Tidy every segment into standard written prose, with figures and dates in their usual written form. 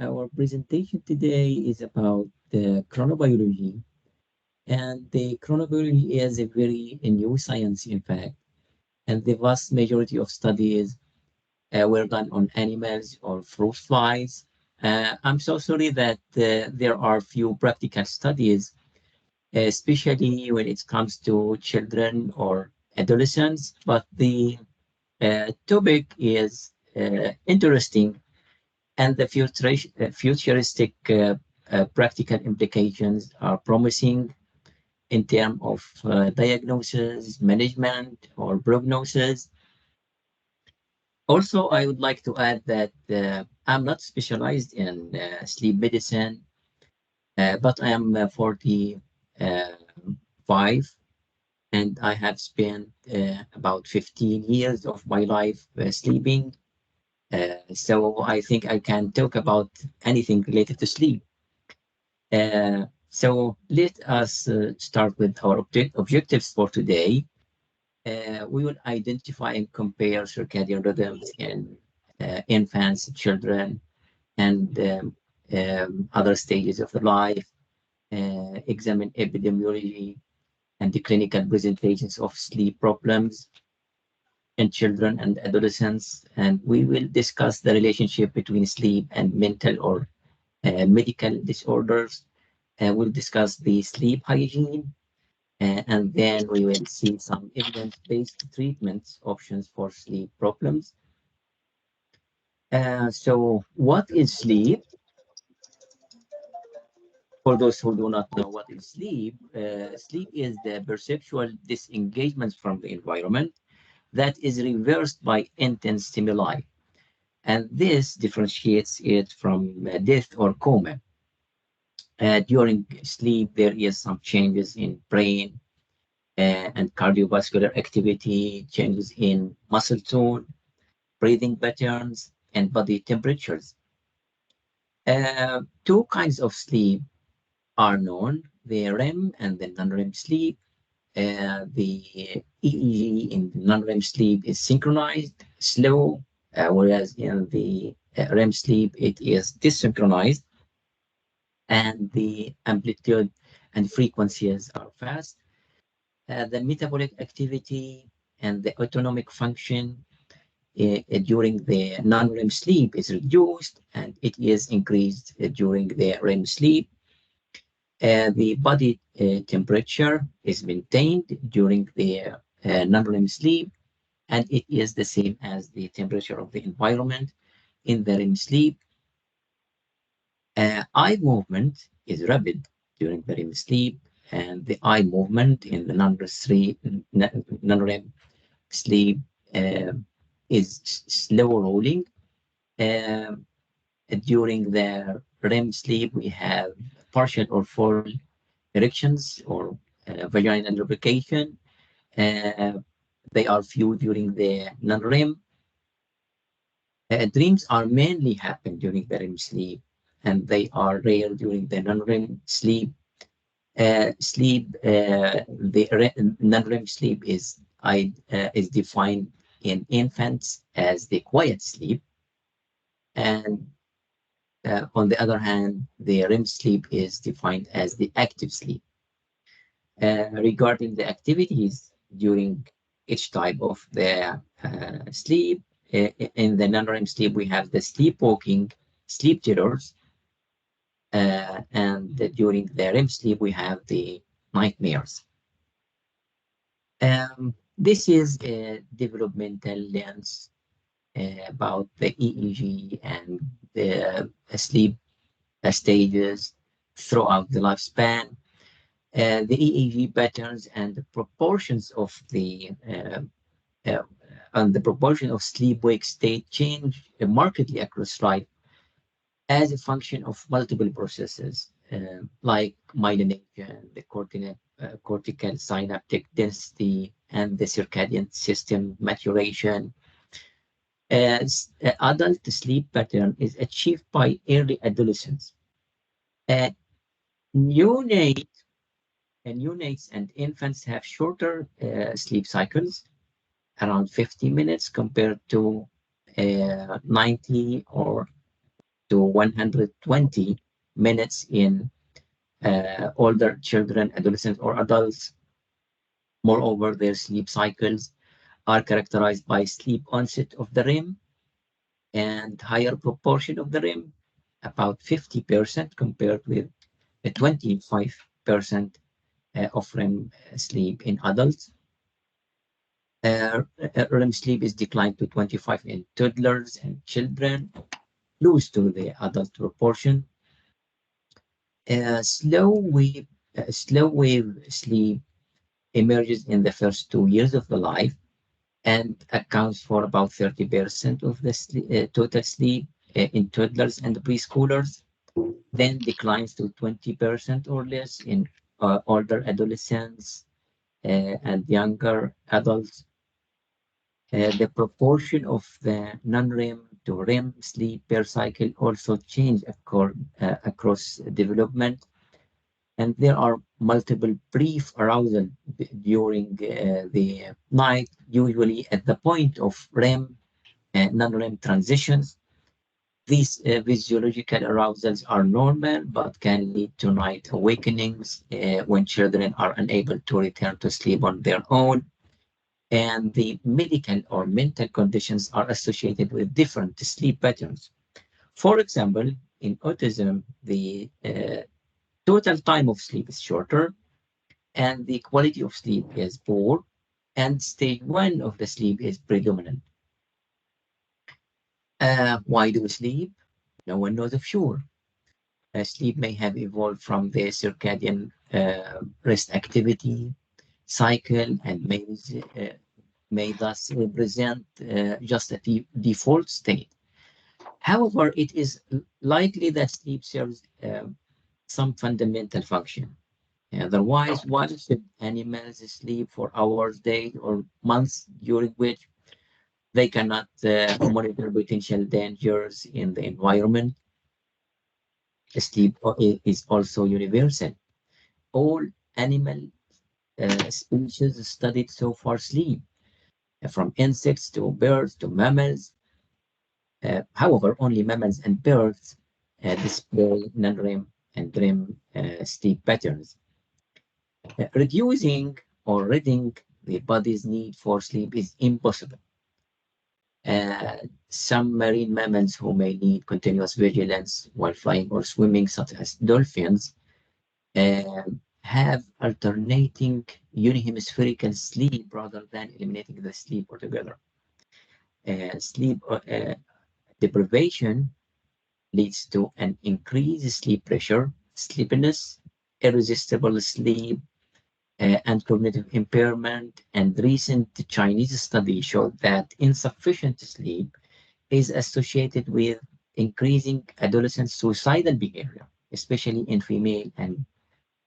Our presentation today is about the chronobiology, and the chronobiology is a very new science, in fact, and the vast majority of studies were done on animals or fruit flies. I'm so sorry that there are few practical studies, especially when it comes to children or adolescents, but the topic is interesting and the futuristic practical implications are promising in terms of diagnosis, management, or prognosis. Also, I would like to add that I'm not specialized in sleep medicine, but I am 45 and I have spent about 15 years of my life sleeping. So I think I can talk about anything related to sleep. So let us start with our objectives for today. We will identify and compare circadian rhythms in infants, children, and other stages of the life, examine epidemiology and the clinical presentations of sleep problems in children and adolescents. And we will discuss the relationship between sleep and mental or medical disorders. We'll discuss the sleep hygiene, and then we will see some evidence-based treatments options for sleep problems. So what is sleep? For those who do not know what is sleep, sleep is the perceptual disengagement from the environment that is reversed by intense stimuli. And this differentiates it from death or coma. During sleep, there is some changes in brain and cardiovascular activity, changes in muscle tone, breathing patterns, and body temperatures. Two kinds of sleep are known, the REM and the non-REM sleep. The EEG in the non-REM sleep is synchronized, slow, whereas in the REM sleep, it is desynchronized, and the amplitude and frequencies are fast. The metabolic activity and the autonomic function during the non-REM sleep is reduced and it is increased during the REM sleep. The body temperature is maintained during the non-REM sleep, and it is the same as the temperature of the environment in the REM sleep. Eye movement is rapid during the REM sleep, and the eye movement in the non-REM sleep uh, is slow rolling. Um, During the REM sleep, we have partial or full erections or vaginal lubrication. Uh, they are few during the non-REM. Dreams are mainly happen during the REM sleep, and they are rare during the non-REM sleep. The non-REM sleep is defined in infants as the quiet sleep, and on the other hand, the REM sleep is defined as the active sleep. Regarding the activities during each type of the sleep, in the non-REM sleep, we have the sleepwalking, sleep terrors, and during the REM sleep, we have the nightmares. This is a developmental lens about the EEG and the sleep stages throughout the lifespan. The EEG patterns and the proportions of uh, sleep-wake state change markedly across life as a function of multiple processes like myelination, the cortical synaptic density, and the circadian system maturation. Adult sleep pattern is achieved by early adolescence. Uh, neonate, Neonates and infants have shorter sleep cycles, around 50 minutes compared to 90 or to 120 minutes in older children, adolescents, or adults. Moreover, their sleep cycles are characterized by sleep onset of the REM and higher proportion of the REM, about 50% compared with the 25% of REM sleep in adults. REM sleep is declined to 25 in toddlers and children, close to the adult proportion. Slow wave sleep emerges in the first 2 years of the life and accounts for about 30% of the total sleep in toddlers and preschoolers, then declines to 20% or less in older adolescents and younger adults. The proportion of the non-REM to REM sleep per cycle also change across development, and there are multiple brief arousal during the night, usually at the point of REM and non-REM transitions. These physiological arousals are normal but can lead to night awakenings when children are unable to return to sleep on their own. And the medical or mental conditions are associated with different sleep patterns. For example, in autism, the total time of sleep is shorter and the quality of sleep is poor, and stage one of the sleep is predominant. Why do we sleep? No one knows for sure. Sleep may have evolved from the circadian rest activity cycle and may thus represent just a default state. However, it is likely that sleep serves some fundamental function. Otherwise, why should animals sleep for hours, days, or months during which they cannot monitor potential dangers in the environment? Sleep is also universal. All animal species studied so far sleep, from insects to birds to mammals. However, only mammals and birds display non-REM and REM sleep patterns. Reducing or reading the body's need for sleep is impossible. Some marine mammals who may need continuous vigilance while flying or swimming, such as dolphins, have alternating unihemispherical sleep rather than eliminating the sleep altogether. Sleep deprivation leads to an increased sleep pressure, sleepiness, irresistible sleep, and cognitive impairment. And recent Chinese study showed that insufficient sleep is associated with increasing adolescent suicidal behavior, especially in female and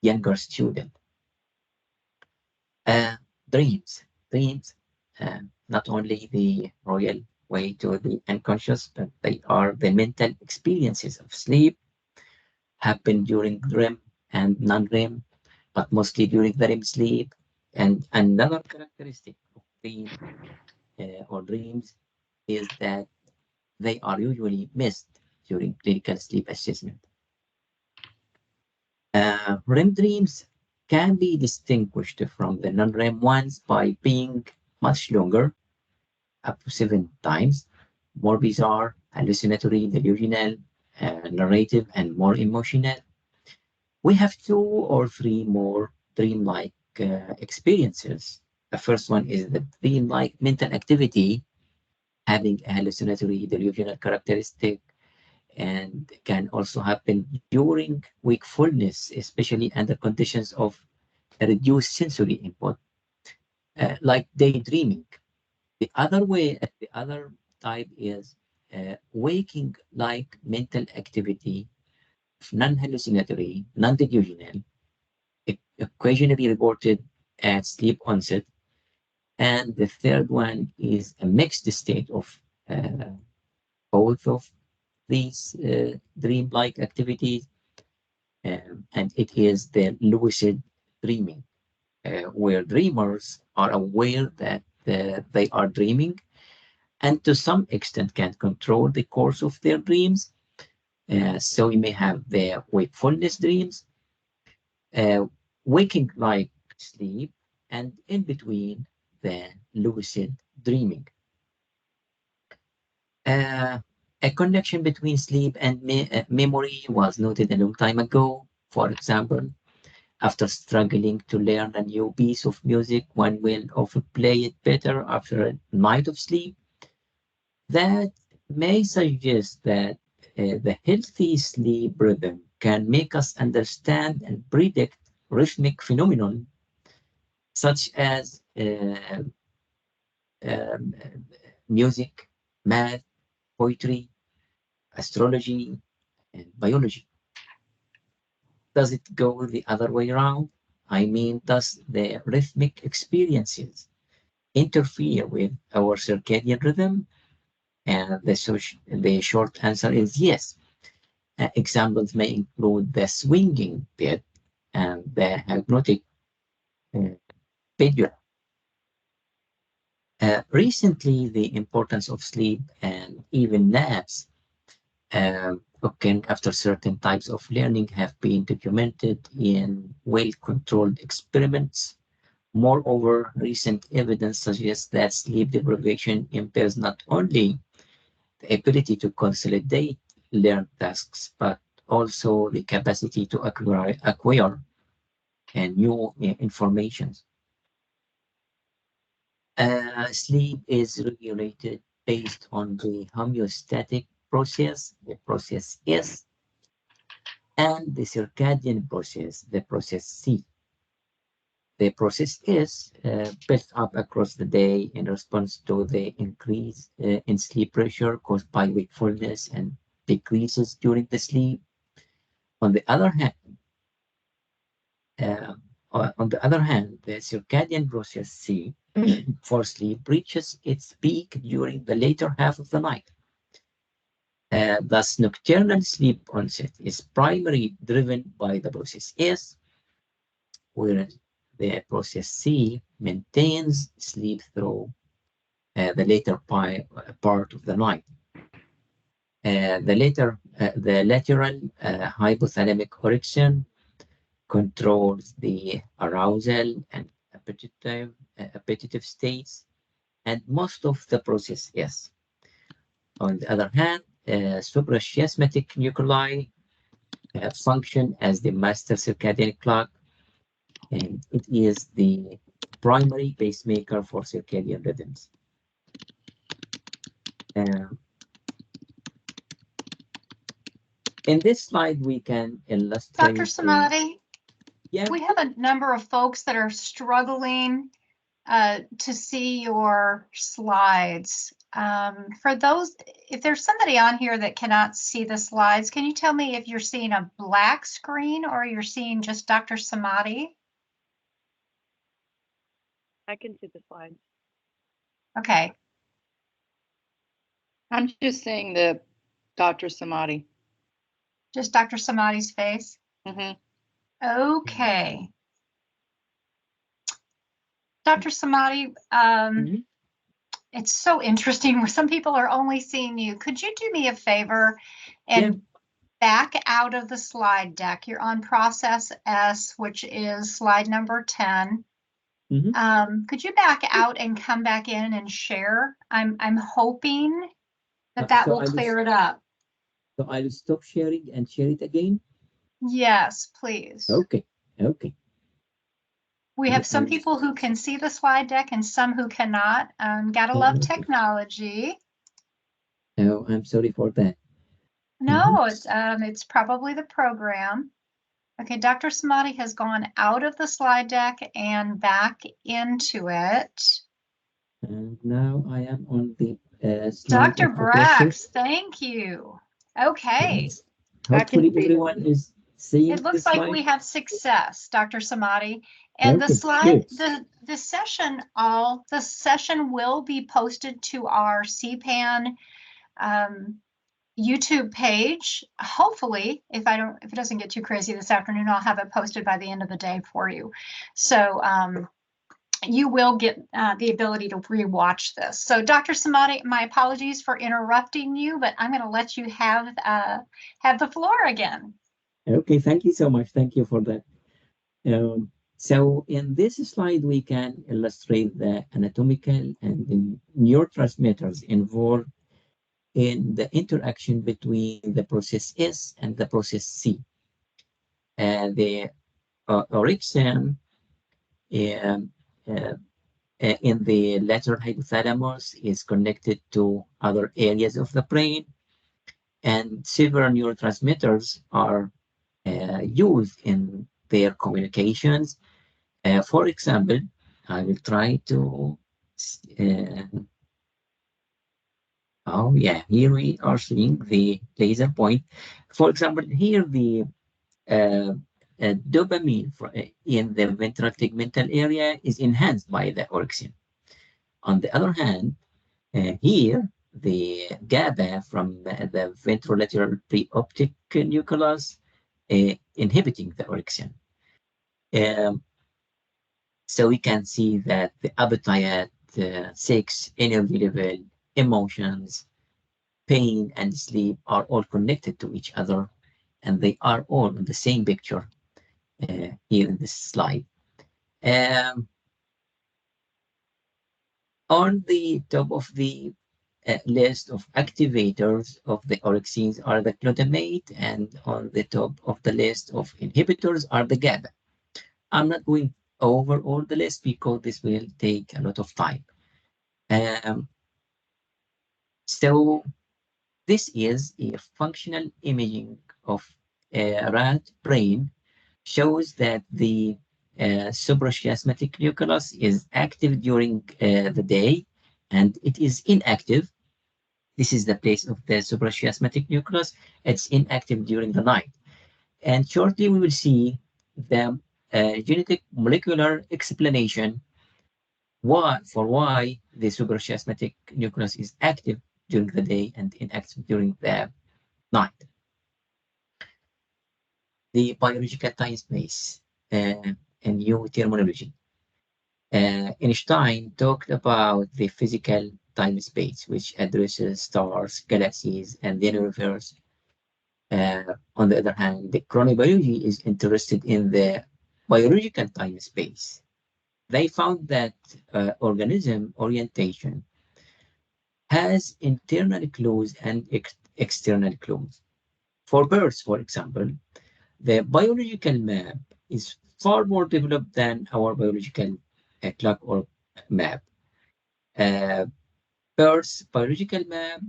younger students. Dreams, not only the royal way to the unconscious, but they are the mental experiences of sleep, happen during REM and non-REM, but mostly during the REM sleep. And another characteristic of dream or dreams is that they are usually missed during clinical sleep assessment. REM dreams can be distinguished from the non-REM ones by being much longer, up to 7 times, more bizarre, hallucinatory, delusional, narrative, and more emotional. We have 2 or 3 more dreamlike experiences. The first one is the dreamlike mental activity, having a hallucinatory, delusional characteristic, and can also happen during wakefulness, especially under conditions of reduced sensory input, like daydreaming. The other type is waking like mental activity, non-hallucinatory, non-delusional, occasionally reported at sleep onset. And the third one is a mixed state of both of these dream-like activities, and it is the lucid dreaming, where dreamers are aware that they are dreaming and to some extent can control the course of their dreams, So you may have the wakefulness dreams, uh, waking like sleep, and in between the lucid dreaming. Uh, a connection between sleep and memory was noted a long time ago. For example, after struggling to learn a new piece of music, one will often play it better after a night of sleep. That may suggest that the healthy sleep rhythm can make us understand and predict rhythmic phenomenon such as um, music, math, poetry, astrology, and biology. Does it go the other way around? I mean, does the rhythmic experiences interfere with our circadian rhythm? And the short answer is yes. Examples may include the swinging bed and the hypnotic uh, pendulum. Recently, the importance of sleep and even naps occurring after certain types of learning have been documented in well-controlled experiments. Moreover, recent evidence suggests that sleep deprivation impairs not only the ability to consolidate learned tasks, but also the capacity to acquire new information. Sleep is regulated based on the homeostatic process, the process S, and the circadian process, the process C. The process is built up across the day in response to the increase in sleep pressure caused by wakefulness and decreases during the sleep. On the other hand, uh, the circadian process C for sleep reaches its peak during the later half of the night. Thus, nocturnal sleep onset is primarily driven by the process S, whereas the process C maintains sleep through the later part of the night. The lateral hypothalamic correction controls the arousal and appetitive states, and most of the process is. On the other hand, suprachiasmatic nuclei function as the master circadian clock, and it is the primary pacemaker for circadian rhythms. Uh, in this slide, we can illustrate. Dr. Samadi, yeah. We have a number of folks that are struggling to see your slides. For those, if there's somebody on here that cannot see the slides, can you tell me if you're seeing a black screen or you're seeing just Dr. Samadi? I can see the slides. Okay. I'm just seeing the Dr. Samadi. Just Dr. Samadi's face? Mm-hmm. Okay. Dr. Samadi, it's so interesting where some people are only seeing you. Could you do me a favor and back out of the slide deck? You're on process S, which is slide number 10. Could you back out and come back in and share? I'm hoping that will clear it up. So I'll stop sharing and share it again? Yes, please. Okay. We have some people who can see the slide deck and some who cannot. Gotta love technology. No, I'm sorry for that. No, it's probably the program. Okay, Dr. Samadi has gone out of the slide deck and back into it. And now I am on the slide. Dr. Brax, thank you. Okay. Hopefully everyone is seeing. It looks like we have success, Dr. Samadi. And okay, the slide, the session will be posted to our CPAN YouTube page. Hopefully, if it doesn't get too crazy this afternoon, I'll have it posted by the end of the day for you. So you will get the ability to rewatch this. So Dr. Samadi, my apologies for interrupting you, but I'm going to let you have the floor again. Okay, thank you so much. Thank you for that. So in this slide, we can illustrate the anatomical and the neurotransmitters involved in the interaction between the process S and the process C. The orexin um, uh, in the lateral hypothalamus is connected to other areas of the brain, and several neurotransmitters are used in their communications. For example, I will try to, oh yeah, here we are seeing the laser point. For example, here the uh, dopamine in the ventral tegmental area is enhanced by the orexin. On the other hand, here the GABA from the ventrolateral preoptic nucleus inhibiting the orexin. Um, so we can see that the appetite, sex, energy level, emotions, pain, and sleep are all connected to each other, and they are all in the same picture here in this slide. On the top of the list of activators of the orexins are the glutamate, and on the top of the list of inhibitors are the GABA. I'm not going over all the list because this will take a lot of time. So this is a functional imaging of a rat brain, shows that the suprachiasmatic nucleus is active during the day and it is inactive. This is the place of the suprachiasmatic nucleus. It's inactive during the night. And shortly we will see the genetic molecular explanation why the suprachiasmatic nucleus is active during the day and inactive during the night. The biological time space, a new terminology. Einstein talked about the physical time space, which addresses stars, galaxies, and the universe. On the other hand, the chronobiology is interested in the biological time space. They found that organism orientation has internal clues and external clues. For birds, for example, the biological map is far more developed than our biological clock or map. Uh, Birds' biological map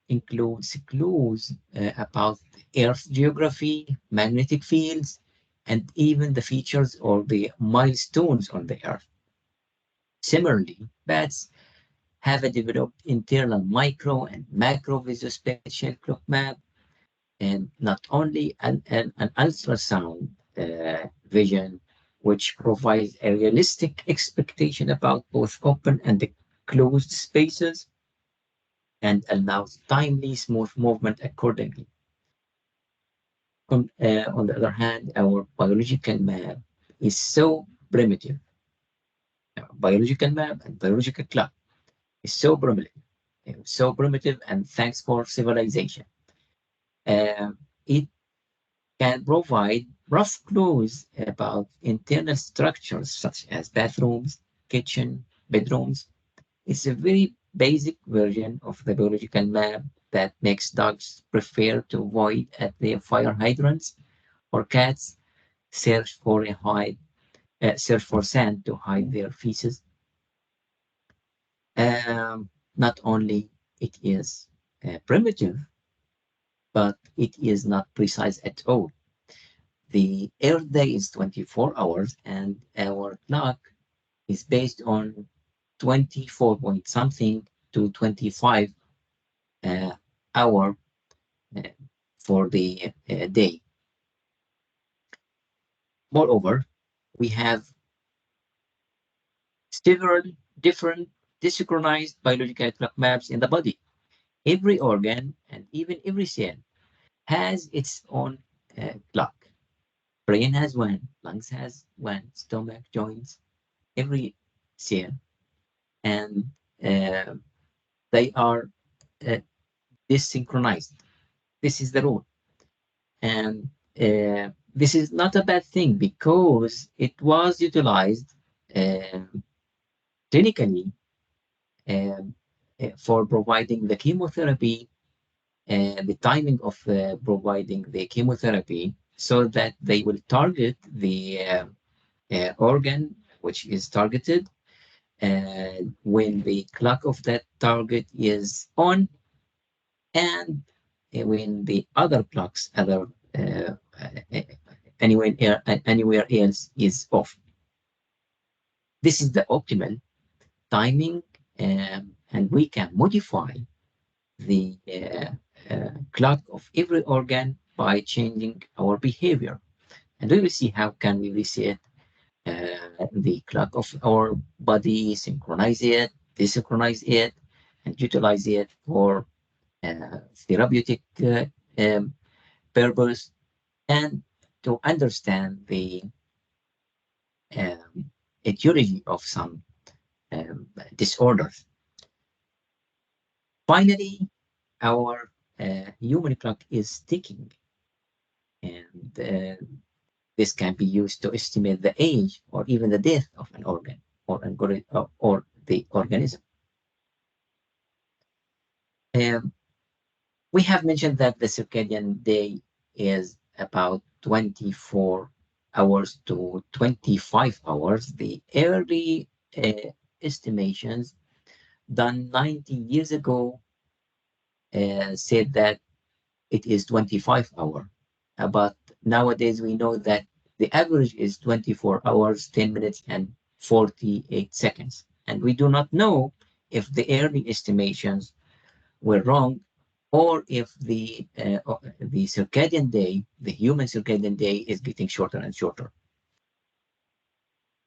includes clues about Earth's geography, magnetic fields, and even the features or the milestones on the Earth. Similarly, bats have a developed internal micro and macro visuospatial clock map, and not only an ultrasound vision, which provides a realistic expectation about both open and the closed spaces and allows timely, smooth movement accordingly. On the other hand, our biological map is so primitive. Biological map and biological clock is so primitive, and thanks for civilization. It can provide rough clues about internal structures such as bathrooms, kitchen, bedrooms. It's a very basic version of the biological map that makes dogs prefer to avoid at the fire hydrants, or cats search for sand to hide their feces. Not only it is primitive, but it is not precise at all. The Earth day is 24 hours, and our clock is based on 24 point something to 25 hour for the day. Moreover, we have several different desynchronized biological clock maps in the body. Every organ and even every cell has its own clock. Brain has one, lungs has one, stomach, joints, every cell, and they are desynchronized. This is the rule. And this is not a bad thing because it was utilized clinically for providing the chemotherapy, the timing of providing the chemotherapy, so that they will target the organ which is targeted when the clock of that target is on, and when the other clocks, anywhere else is off. This is the optimal timing, and we can modify the clock of every organ by changing our behavior. And we will see how can we reset the clock of our body, synchronize it, desynchronize it, and utilize it for therapeutic purpose, and to understand the etiology of some disorders. Finally, our human clock is ticking, and this can be used to estimate the age or even the death of an organ or the organism. We have mentioned that the circadian day is about 24 hours to 25 hours. The early estimations done 90 years ago said that it is 25 hours. But nowadays we know that the average is 24 hours, 10 minutes, and 48 seconds. And we do not know if the early estimations were wrong, or if the circadian day, the human circadian day, is getting shorter and shorter.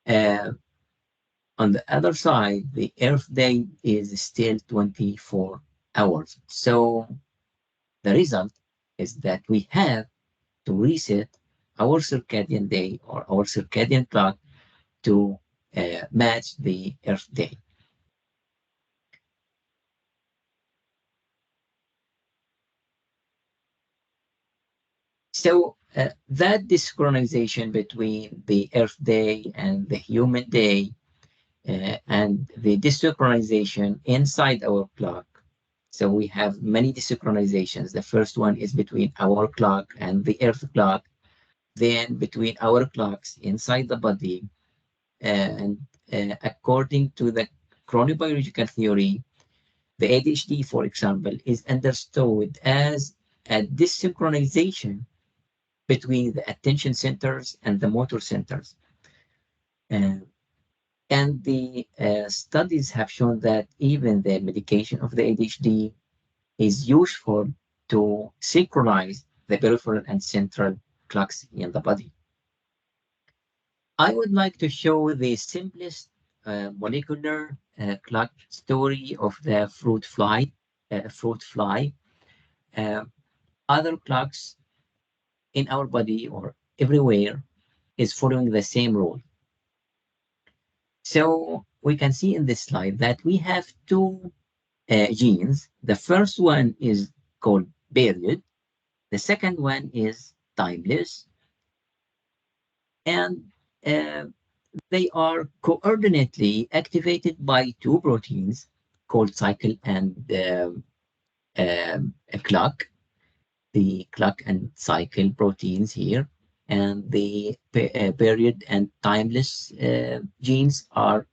On the other side, the Earth day is still 24 hours. So the result is that we have to reset our circadian day or our circadian clock to match the Earth day. So that desynchronization between the Earth day and the human day, and the desynchronization inside our clock. So we have many desynchronizations. The first one is between our clock and the Earth clock, then between our clocks inside the body. And according to the chronobiological theory, the ADHD, for example, is understood as a desynchronization between the attention centers and the motor centers. And the studies have shown that even the medication of the ADHD is useful to synchronize the peripheral and central clocks in the body. I would like to show the simplest molecular clock story of the fruit fly. Other clocks in our body or everywhere is following the same rule. So we can see in this slide that we have two genes. The first one is called period. The second one is timeless. And they are coordinately activated by two proteins called cycle and a clock. The clock and cycle proteins here, and the period and timeless genes are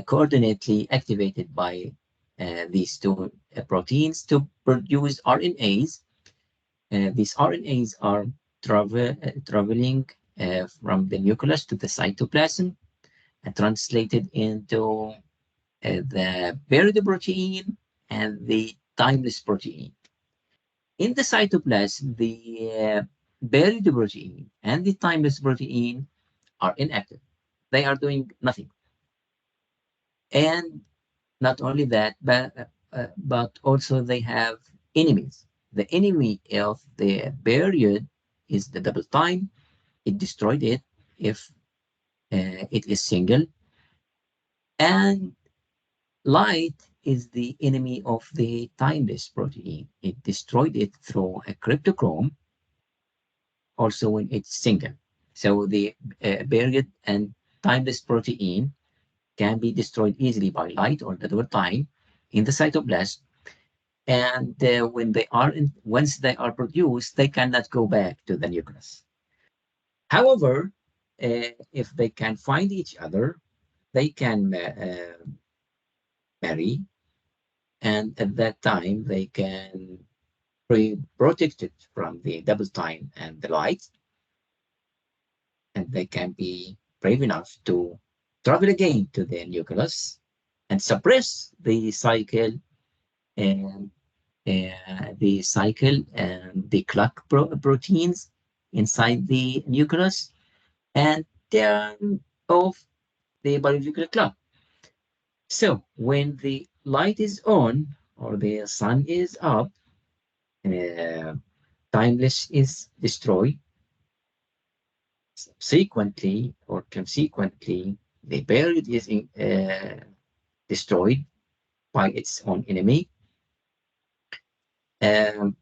coordinately activated by these two proteins to produce RNAs. These RNAs are traveling from the nucleus to the cytoplasm and translated into the period protein and the timeless protein. In the cytoplasm, the period protein and the timeless protein are inactive. They are doing nothing. And not only that, but also they have enemies. The enemy of the period is the double time. It destroyed it if it is single. And light is the enemy of the timeless protein. It destroyed it through a cryptochrome, also when it's single. So the buried and timeless protein can be destroyed easily by light or natural time in the cytoplasm. And once they are produced, they cannot go back to the nucleus. However, if they can find each other, they can marry, and at that time they can be protected from the double time and the light, and they can be brave enough to travel again to the nucleus and suppress the cycle and the clock proteins inside the nucleus and turn off the biological clock. So when the light is on or the sun is up, uh, timeless is destroyed. Subsequently or consequently, the period is destroyed by its own enemy, um,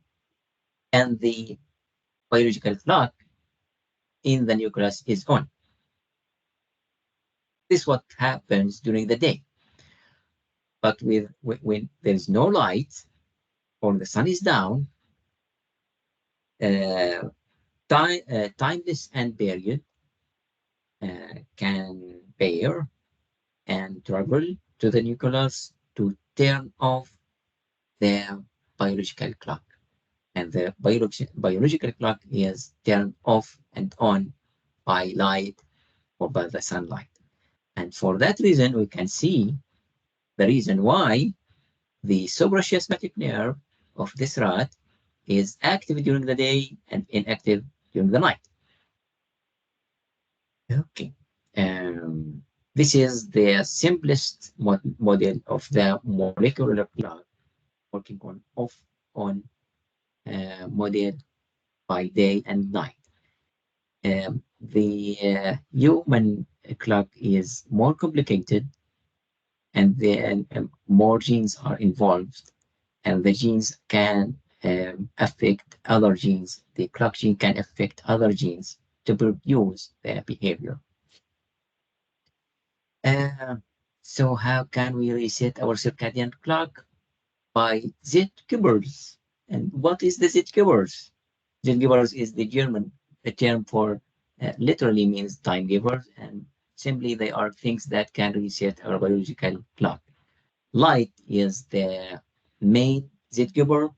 and the biological clock in the nucleus is on. This is what happens during the day. But when there's no light or the sun is down, timeless and period can pair and travel to the nucleus to turn off their biological clock. And the biological clock is turned off and on by light or by the sunlight. And for that reason, we can see the reason why the suprachiasmatic nerve of this rat is active during the day and inactive during the night. Okay. This is the simplest model of the molecular clock working on off-on model by day and night. The human clock is more complicated, and then more genes are involved, and the genes can affect other genes. The clock gene can affect other genes to produce their behavior. So how can we reset our circadian clock? By Zeitgebers. And what is the Zeitgebers? Zeitgebers is the German term for literally means time givers, and simply they are things that can reset our biological clock. Light is the main Zeitgeber.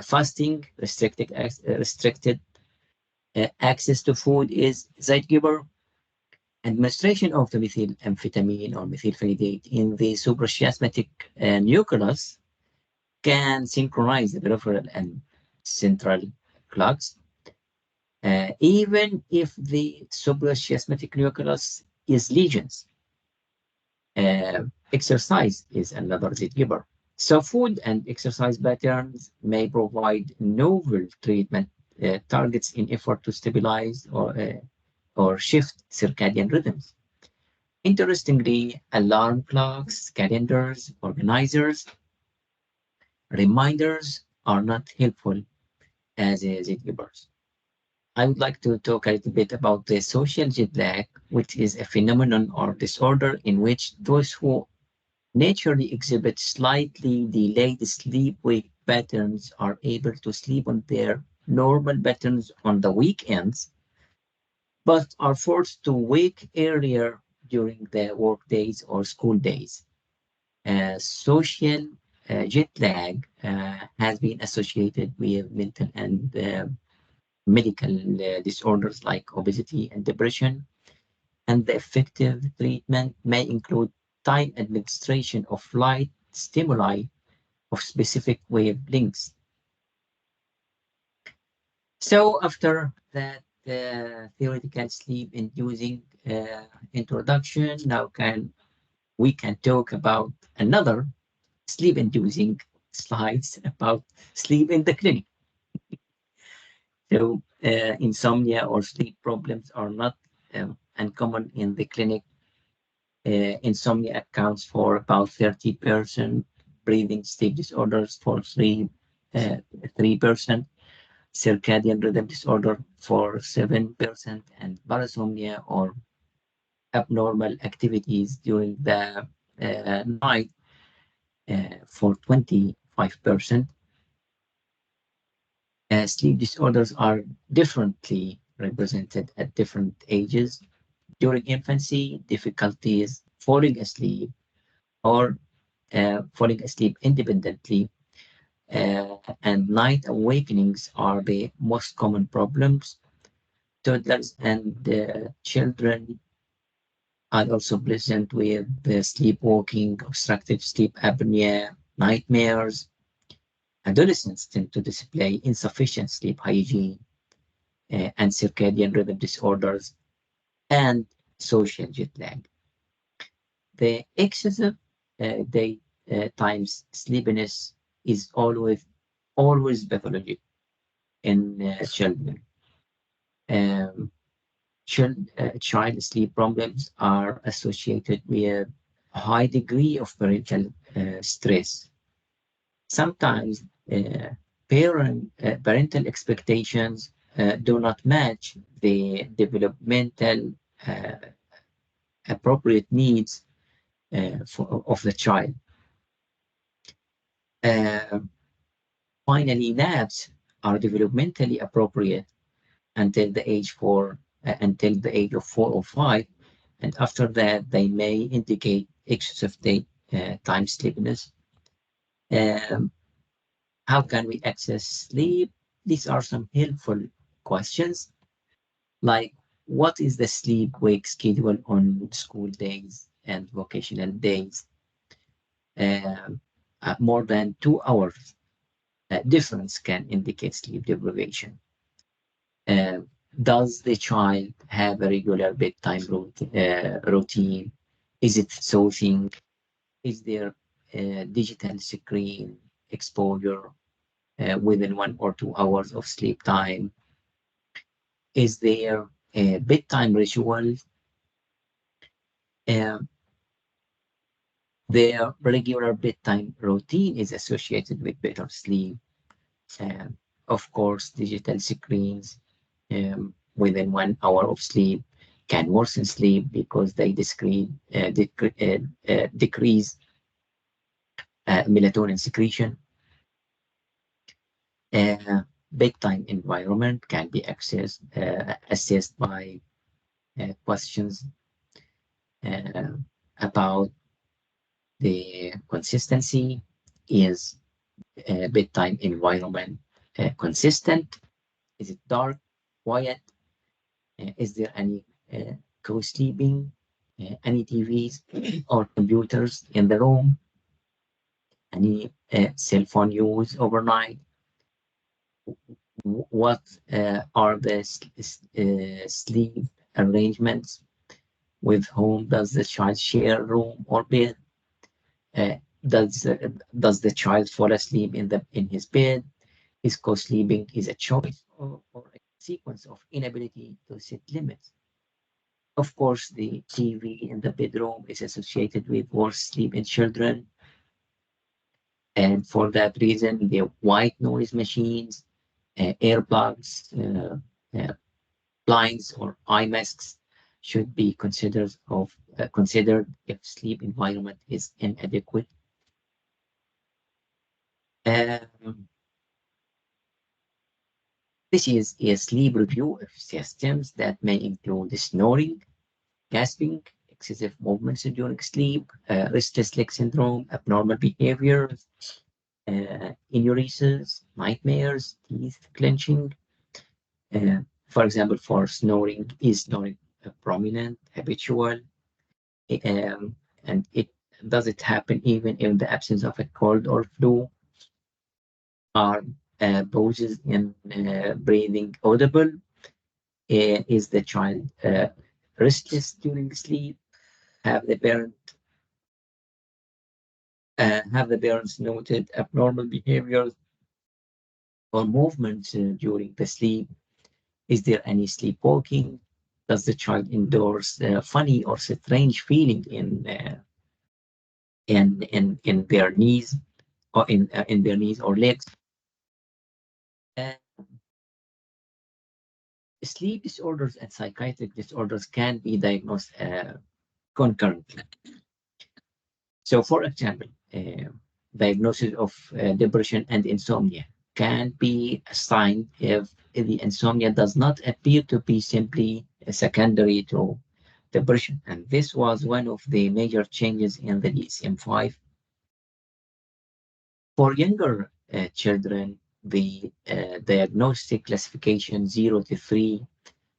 Fasting, restricted access to food is Zeitgeber. Administration of the methamphetamine or methylphenidate in the suprachiasmatic nucleus can synchronize the peripheral and central clocks, even if the suprachiasmatic nucleus is lesions. Exercise is another Zeitgeber. So food and exercise patterns may provide novel treatment targets in effort to stabilize or shift circadian rhythms. Interestingly, alarm clocks, calendars, organizers, reminders are not helpful as Zeitgebers. I would like to talk a little bit about the social jet lag, which is a phenomenon or disorder in which those who naturally exhibit slightly delayed sleep-wake patterns are able to sleep on their normal patterns on the weekends, but are forced to wake earlier during the work days or school days. Social jet lag has been associated with mental and medical disorders like obesity and depression, and the effective treatment may include time administration of light stimuli of specific wavelengths. So after that theoretical sleep-inducing introduction, now we can talk about another sleep-inducing slides about sleep in the clinic. So insomnia or sleep problems are not uncommon in the clinic. Insomnia accounts for about 30%, breathing sleep disorders for 3%, circadian rhythm disorder for 7%, and parasomnia or abnormal activities during the night for 25%. Sleep disorders are differently represented at different ages. During infancy, difficulties falling asleep or falling asleep independently and night awakenings are the most common problems. Toddlers and children are also present with sleepwalking, obstructive sleep apnea, nightmares. Adolescents tend to display insufficient sleep hygiene and circadian rhythm disorders and social jet lag. The excessive times sleepiness is always pathologic in children. Um, child sleep problems are associated with a high degree of parental stress. Sometimes parental expectations do not match the developmental uh, appropriate needs of the child. Uh, Finally, naps are developmentally appropriate until the until the age of 4 or 5, and after that they may indicate excessive time sleepiness. Um, how can we access sleep? These are some helpful questions, like what is the sleep-wake schedule on school days and vocational days? More than 2 hours difference can indicate sleep deprivation. Uh, does the child have a regular bedtime routine? Is it soothing? Is there digital screen exposure within 1 or 2 hours of sleep time? Is there a bedtime ritual? Uh, their regular bedtime routine is associated with better sleep. Of course, digital screens within 1 hour of sleep can worsen sleep because they decrease melatonin secretion. Bedtime environment can be assessed by questions about the consistency. Is bedtime environment consistent? Is it dark, quiet? Is there any co-sleeping, any TVs or computers in the room, any cell phone use overnight? What are the sleep arrangements? With whom does the child share room or bed? Uh, does the child fall asleep in his bed? Is co-sleeping is a choice or a sequence of inability to set limits? Of course, the TV in the bedroom is associated with worse sleep in children. And for that reason, the white noise machines, earplugs, blinds, or eye masks should be considered if sleep environment is inadequate. Um, this is a sleep review of systems that may include snoring, gasping, excessive movements during sleep, restless leg syndrome, abnormal behaviors, enuresis, nightmares, teeth clenching. For example, for snoring, is snoring prominent, habitual, and does it happen even in the absence of a cold or flu? Are pauses in breathing audible? Is the child restless during sleep? Have the parent have the parents noted abnormal behaviors or movements during the sleep? Is there any sleepwalking? Does the child endorse funny or strange feeling in their knees or in their knees or legs? Uh, Sleep disorders and psychiatric disorders can be diagnosed concurrently. So, for example, diagnosis of depression and insomnia can be assigned if the insomnia does not appear to be simply secondary to depression. And this was one of the major changes in the DSM-5. For younger children, the diagnostic classification 0 to 3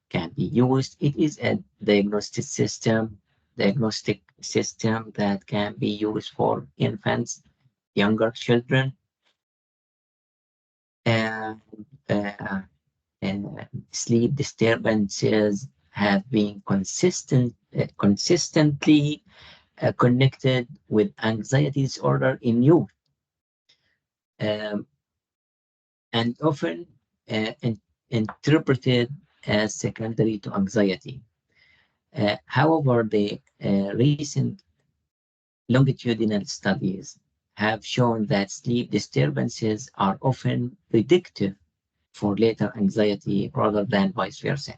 can be used. It is a diagnostic system that can be used for infants, younger children, and sleep disturbances have been consistently connected with anxiety disorder in youth, um, and often interpreted as secondary to anxiety. However, the recent longitudinal studies have shown that sleep disturbances are often predictive for later anxiety rather than vice versa.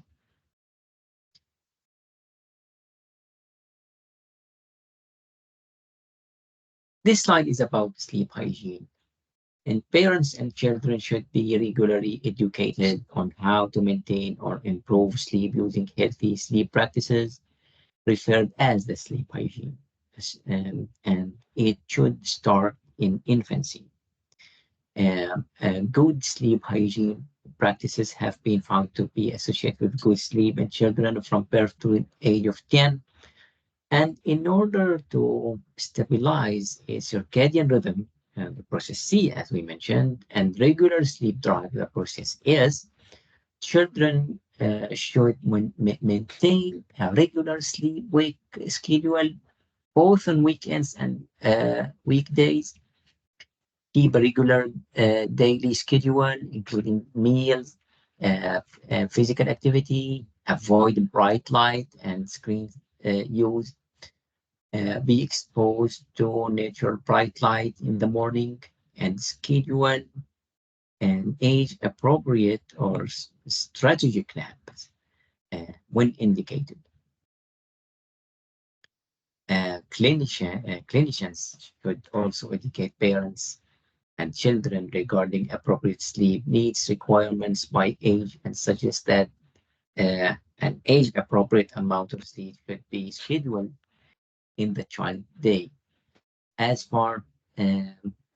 This slide is about sleep hygiene, and parents and children should be regularly educated on how to maintain or improve sleep using healthy sleep practices referred as the sleep hygiene. And it should start in infancy. Good sleep hygiene practices have been found to be associated with good sleep in children from birth to the age of 10. And in order to stabilize a circadian rhythm, the process C, as we mentioned, and regular sleep drive, the process S, children should maintain a regular sleep wake schedule both on weekends and weekdays. Keep a regular daily schedule, including meals, physical activity, avoid bright light and screen use, be exposed to natural bright light in the morning, and schedule an age appropriate or strategic naps when indicated. Clinicians should also educate parents and children regarding appropriate sleep needs requirements by age and suggest that an age appropriate amount of sleep should be scheduled in the child day as far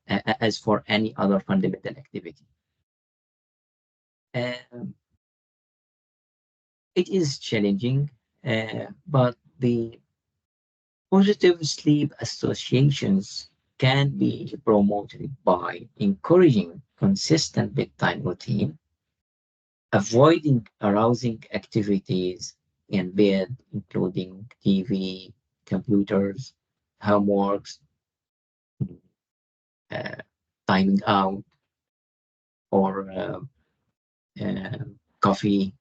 as for any other fundamental activity. It is challenging, but the positive sleep associations can be promoted by encouraging consistent bedtime routine, avoiding arousing activities in bed, including TV, computers, homeworks, uh, timing out, or coffee,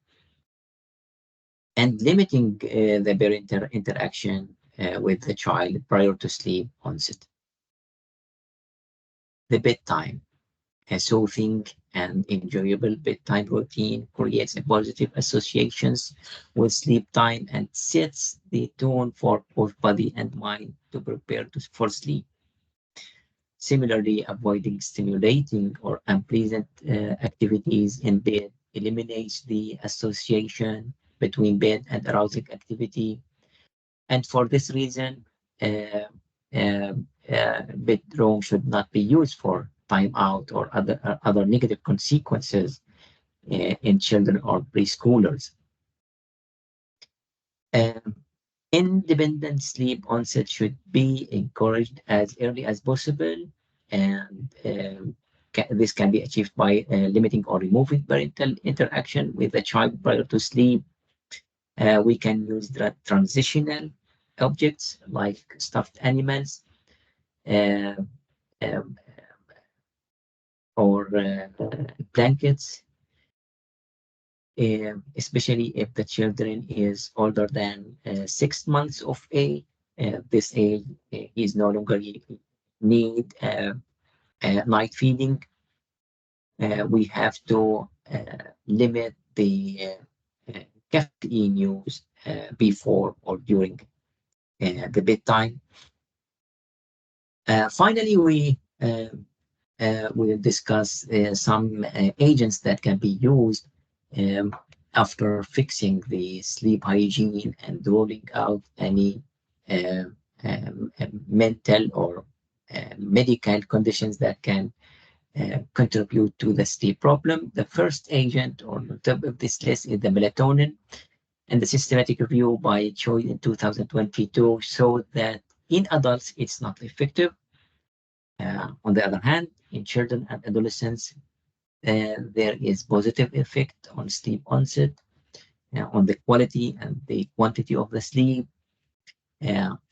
and limiting the parental interaction with the child prior to sleep onset. The bedtime. A soothing and enjoyable bedtime routine creates a positive associations with sleep time and sets the tone for both body and mind to prepare for sleep. Similarly, avoiding stimulating or unpleasant activities in bed eliminates the association between bed and arousing activity. And for this reason, uh, bedroom should not be used for timeout or other negative consequences in children or preschoolers. Um, Independent sleep onset should be encouraged as early as possible, and this can be achieved by limiting or removing parental interaction with the child prior to sleep. We can use the transitional objects like stuffed animals uh, um, or blankets especially if the children is older than 6 months of age. This age is no longer need night feeding. We have to limit the caffeine use before or during the bedtime. Finally, we will discuss some agents that can be used after fixing the sleep hygiene and ruling out any uh, mental or medical conditions that can contribute to the sleep problem. The first agent on the top of this list is the melatonin, and the systematic review by Choi in 2022 showed that in adults it's not effective. On the other hand, in children and adolescents, there is positive effect on sleep onset, on the quality and the quantity of the sleep.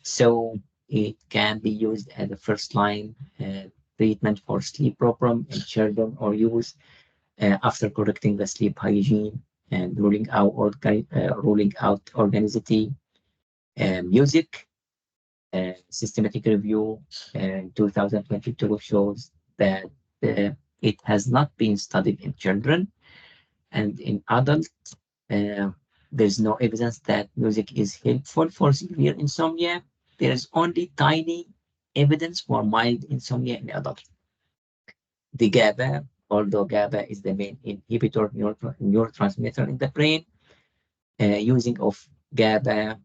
So it can be used as a first line treatment for sleep problem in children or youth after correcting the sleep hygiene and ruling out organicity. Music systematic review in 2022 shows that it has not been studied in children, and in adults. There's no evidence that music is helpful for severe insomnia. There is only tiny evidence for mild insomnia in adults. The GABA, although GABA is the main inhibitor neurotransmitter in the brain, using of GABA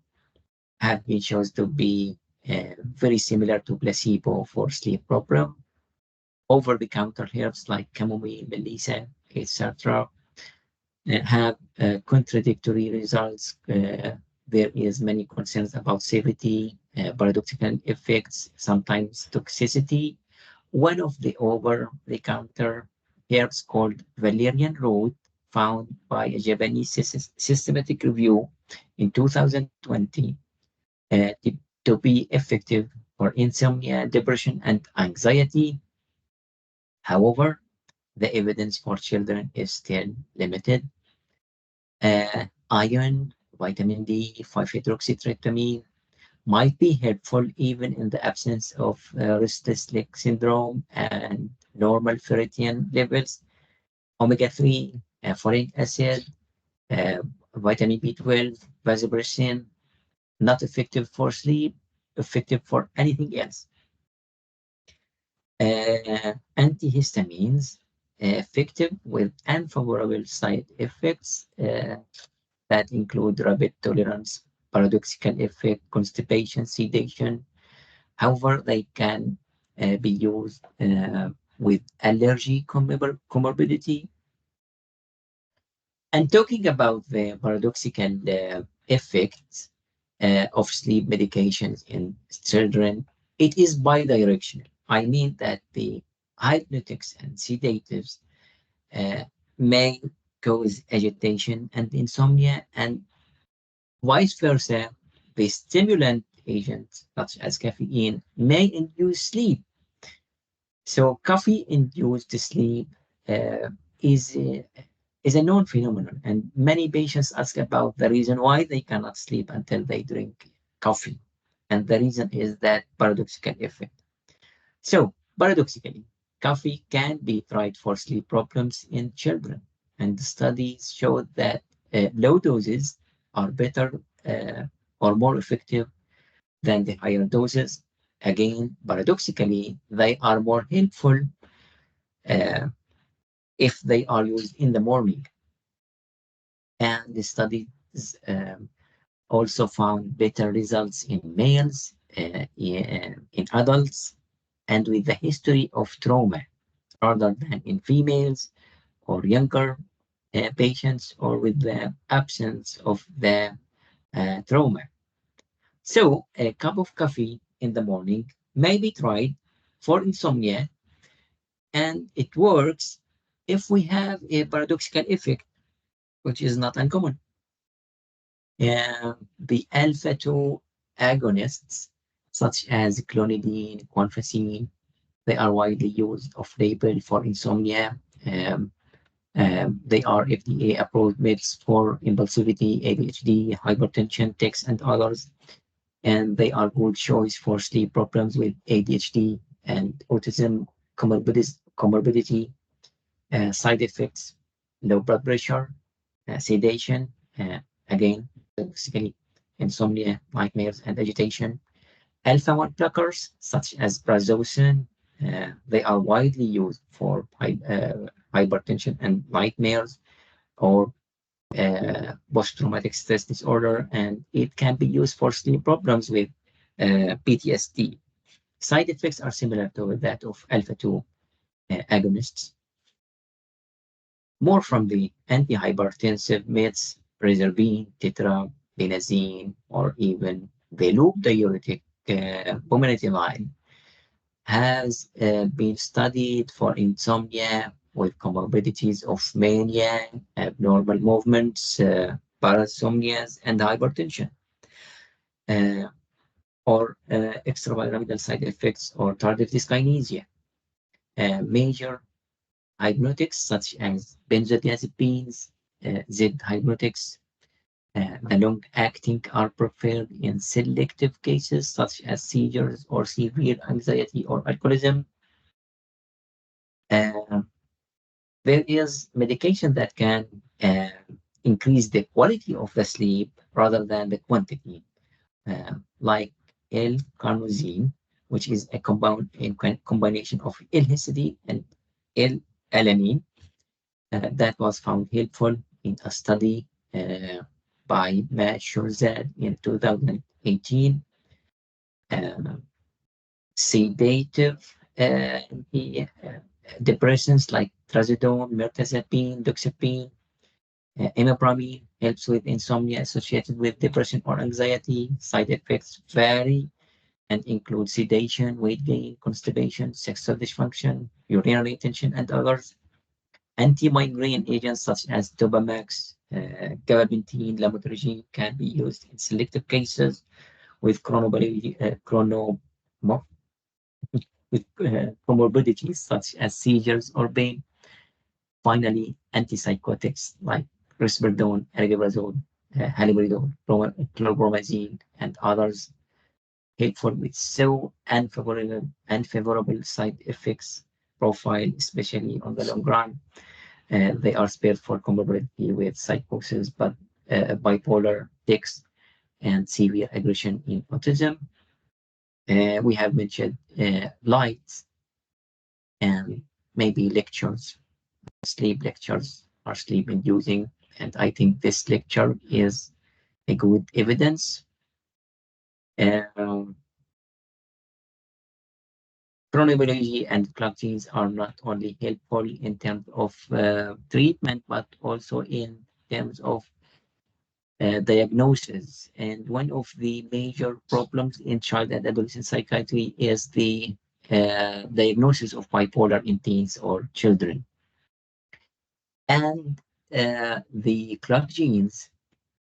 have been shown to be very similar to placebo for sleep problem. Over-the-counter herbs like chamomile, melissa, etc., have contradictory results. There is many concerns about safety, paradoxical effects, sometimes toxicity. One of the over-the-counter herbs called valerian root, found by a Japanese systematic review in 2020 to be effective for insomnia, depression, and anxiety. However, the evidence for children is still limited. Iron, vitamin D, 5-hydroxytryptamine might be helpful even in the absence of restless leg syndrome and normal ferritin levels. Omega-3, folic acid, uh, vitamin B12, vasopressin, not effective for sleep, effective for anything else. Antihistamines, effective with unfavorable side effects that include rapid tolerance, paradoxical effect, constipation, sedation. However, they can be used with allergy comorbidity. And talking about the paradoxical effects of sleep medications in children, it is bidirectional. I mean that the hypnotics and sedatives may cause agitation and insomnia, and vice versa. The stimulant agents, such as caffeine, may induce sleep. So, coffee-induced sleep uh, is is a known phenomenon, and many patients ask about the reason why they cannot sleep until they drink coffee. And the reason is that paradoxical effect. So, paradoxically, coffee can be tried for sleep problems in children, and studies show that low doses are better or more effective than the higher doses. Again, paradoxically, they are more helpful uh, if they are used in the morning. And the studies also found better results in males, in adults, and with the history of trauma rather than in females or younger patients or with the absence of the trauma. So a cup of coffee in the morning may be tried for insomnia, and it works if we have a paradoxical effect, which is not uncommon. The alpha-2 agonists, such as clonidine, guanfacine, they are widely used off-label for insomnia. They are FDA approved meds for impulsivity, ADHD, hypertension, tics, and others. And they are good choice for sleep problems with ADHD and autism comorbidity, side effects, low blood pressure, sedation, again, basically insomnia, nightmares, and agitation. Alpha-1 blockers, such as prazosin, they are widely used for hypertension and nightmares or post-traumatic stress disorder, and it can be used for sleep problems with PTSD. Side effects are similar to that of alpha-2 agonists. More from the antihypertensive meds, preservine, tetrabenazine, or even the loop diuretic pomegranateline has been studied for insomnia with comorbidities of mania, abnormal movements, parasomnias, and hypertension, or extrapyramidal side effects or tardive dyskinesia. Major hypnotics such as benzodiazepines, Z-hypnotics, the long-acting are preferred in selective cases such as seizures or severe anxiety or alcoholism. There is medication that can increase the quality of the sleep rather than the quantity, like L-carnosine, which is a compound in combination of L-histidine and L-alanine that was found helpful in a study by Matt Shorzad in 2018. Sedative depressants like trazodone, mirtazapine, doxepine, imipramine helps with insomnia associated with depression or anxiety. Side effects vary and include sedation, weight gain, constipation, sexual dysfunction, urinary retention, and others. Anti-migraine agents such as Topamax, gabapentin, lamotrigine can be used in selective cases with comorbidities such as seizures or pain. Finally, antipsychotics like risperidone, aripiprazole, haloperidol, chlorpromazine, and others helpful with so unfavorable side effects profile, especially on the long run. They are spared for comorbidity with psychosis, but bipolar, tics, and severe aggression in autism. We have mentioned lights and maybe lectures. Sleep lectures are sleep inducing, and I think this lecture is a good evidence. Chronobiology and clock genes are not only helpful in terms of treatment, but also in terms of diagnosis. And one of the major problems in child and adolescent psychiatry is the diagnosis of bipolar in teens or children. And the clock genes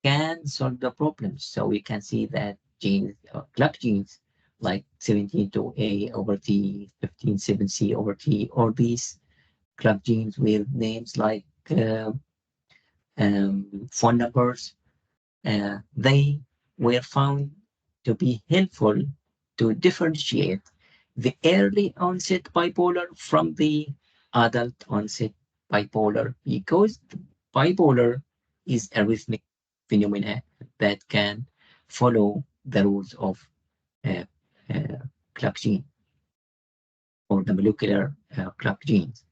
can solve the problem. So we can see that genes, clock genes, like 17-A over T, 15-7C over T, or these clock genes with names like phone numbers, they were found to be helpful to differentiate the early onset bipolar from the adult onset bipolar, because bipolar is a rhythmic phenomena that can follow the rules of clock gene or the molecular clock genes.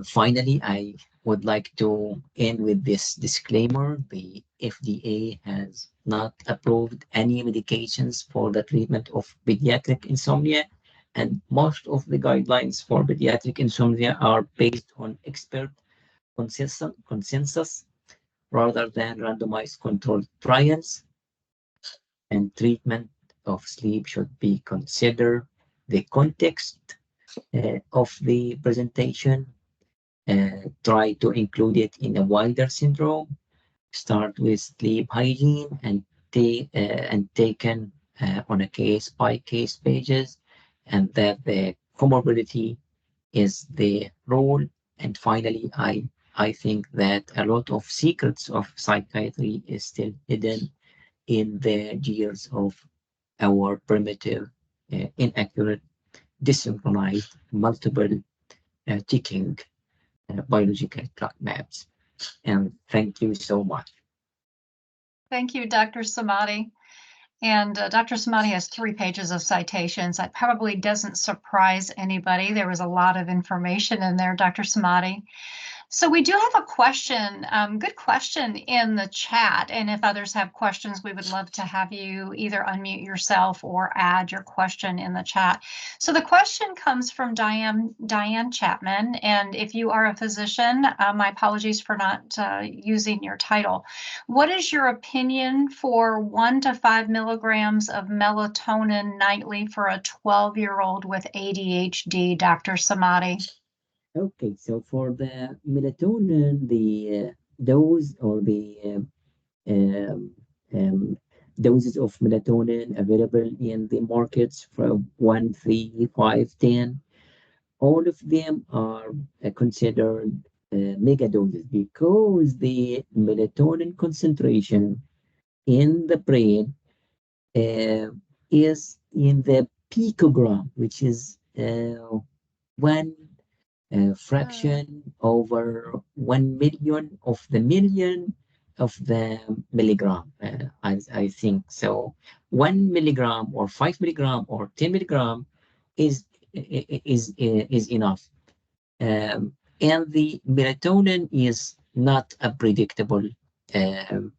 Finally, I would like to end with this disclaimer. The FDA has not approved any medications for the treatment of pediatric insomnia, and most of the guidelines for pediatric insomnia are based on expert consensus rather than randomized controlled trials. And treatment of sleep should be considered the context of the presentation. Try to include it in a wider syndrome. Start with sleep hygiene and taken on a case by case basis, and that the comorbidity is the role. And finally, I think that a lot of secrets of psychiatry is still hidden in the gears of our primitive, inaccurate, desynchronized, multiple ticking biological clock maps. And thank you so much. Thank you, Dr. Samadi. And Dr. Samadi has 3 pages of citations. That probably doesn't surprise anybody. There was a lot of information in there, Dr. Samadi. So we do have a question, good question in the chat. And if others have questions, we would love to have you either unmute yourself or add your question in the chat. So the question comes from Diane Chapman. And if you are a physician, my apologies for not using your title. What is your opinion for 1 to 5 milligrams of melatonin nightly for a 12-year-old with ADHD, Dr. Samadi? Okay, so for the melatonin, the dose or the um, um, doses of melatonin available in the markets from 1, 3, 5, 10, all of them are considered mega doses because the melatonin concentration in the brain uh, is in the picogram, which is one fraction over 1 million of the million of the milligram. I think so. 1 milligram or 5 milligram or 10 milligram is is enough. And the melatonin is not a predictable um,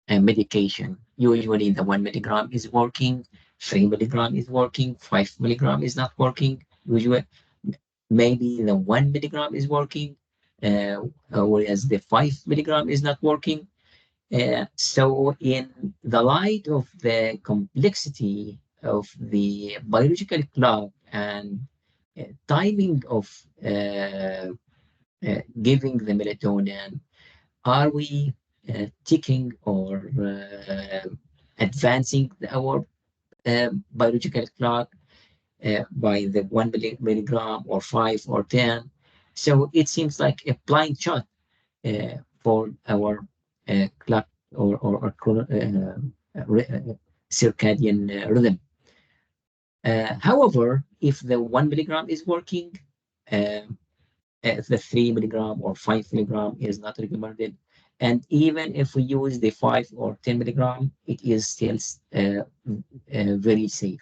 medication. Usually, the 1 milligram is working, 3 milligram is working, 5 milligram is not working. Usually, maybe the 1 milligram is working, whereas the 5 milligram is not working. So, in the light of the complexity of the biological clock and timing of giving the melatonin, are we ticking or advancing our biological clock by the 1 milligram or 5 or 10? So it seems like a blind shot for our clock or circadian rhythm. However, if the 1 milligram is working, the 3 milligram or 5 milligram is not recommended. And even if we use the 5 or 10 milligram, it is still very safe.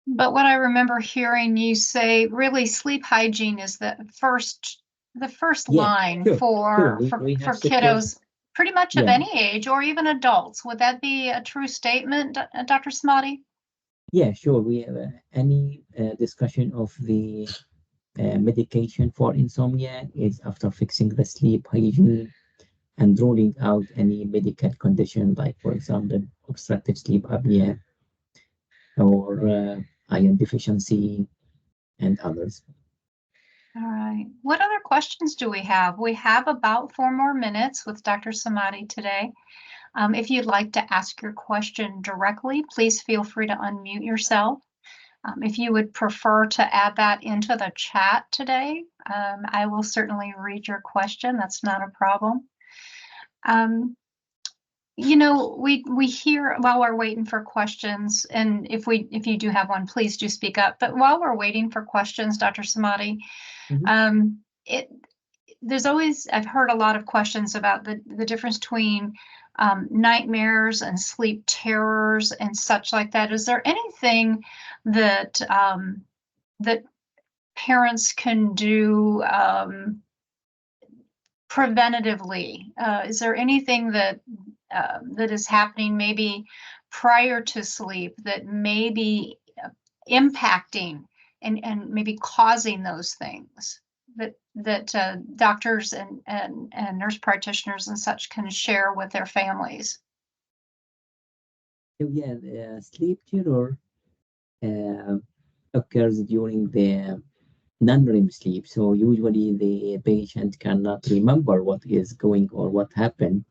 But what I remember hearing you say, really, sleep hygiene is the first line for kiddos, pretty much of any age or even adults. Would that be a true statement, Dr. Samadi? Yeah, sure. We have any discussion of the medication for insomnia is after fixing the sleep hygiene and ruling out any medical condition, like, for example, obstructive sleep apnea or iron deficiency and others. All right. What other questions do we have? We have about 4 more minutes with Dr. Samadi today. If you'd like to ask your question directly, please feel free to unmute yourself. If you would prefer to add that into the chat today, I will certainly read your question. That's not a problem. You know, we hear while we're waiting for questions, and if you do have one, please do speak up. But while we're waiting for questions, Dr. Samadi, there's always, I've heard a lot of questions about the difference between nightmares and sleep terrors and such like that. Is there anything that that parents can do preventatively? Is there anything that that is happening maybe prior to sleep that may be impacting and maybe causing those things that doctors and nurse practitioners and such can share with their families? So yeah, sleep terror occurs during the non-REM sleep. So usually the patient cannot remember what is going or what happened.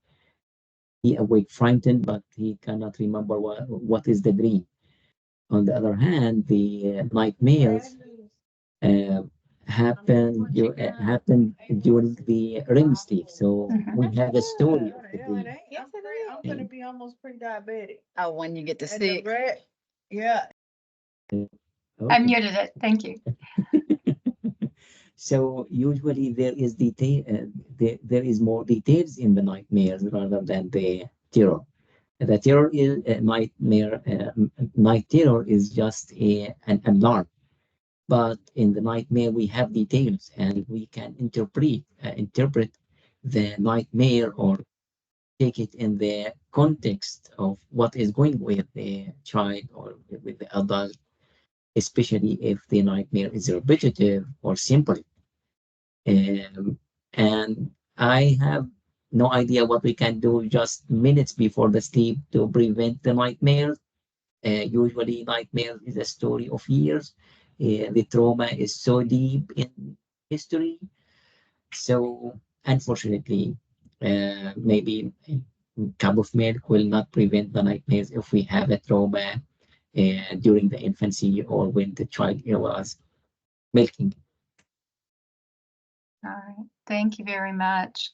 He awake frightened, but he cannot remember what is the dream. On the other hand, the nightmares happen during the REM sleep. So we have a story of the dream. I'm gonna be almost pre-diabetic. Oh, when you get to And the sick. yeah. I Okay. muted it. Thank you. So usually there is more details in the nightmares rather than the terror. The terror is nightmare. Night terror is just an alarm, but in the nightmare we have details and we can interpret the nightmare or take it in the context of what is going with the child or with the adult, especially if the nightmare is repetitive or simple. And I have no idea what we can do just minutes before the sleep to prevent the nightmares. Usually, nightmares is a story of years. The trauma is so deep in history. So, unfortunately, maybe a cup of milk will not prevent the nightmares if we have a trauma during the infancy or when the child was milking. All right. Thank you very much.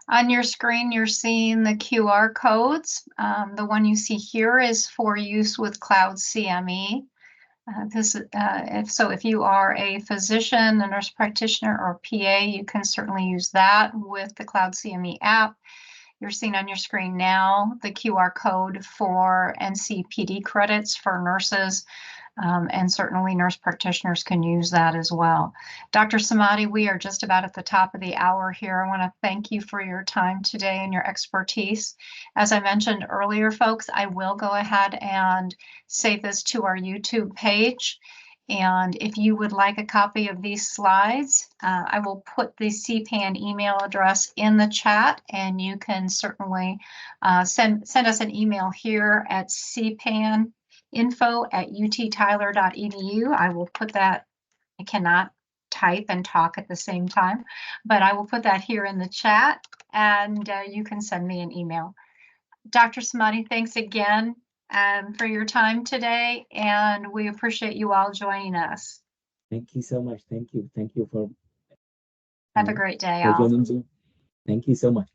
On your screen, you're seeing the QR codes. The one you see here is for use with Cloud CME. If you are a physician, a nurse practitioner, or PA, you can certainly use that with the Cloud CME app. You're seeing on your screen now the QR code for NCPD credits for nurses, and certainly nurse practitioners can use that as well. Dr. Samadi, we are just about at the top of the hour here. I want to thank you for your time today and your expertise. As I mentioned earlier, folks, I will go ahead and save this to our YouTube page. And if you would like a copy of these slides, I will put the CPAN email address in the chat, and you can certainly send us an email here at cpaninfo@uttyler.edu. I will put that. I cannot type and talk at the same time, but I will put that here in the chat, and you can send me an email. Dr. Samadi, thanks again for your time today, and we appreciate you all joining us. Thank you so much. Thank you. Thank you for Have a great day, for all. joining me. Thank you so much.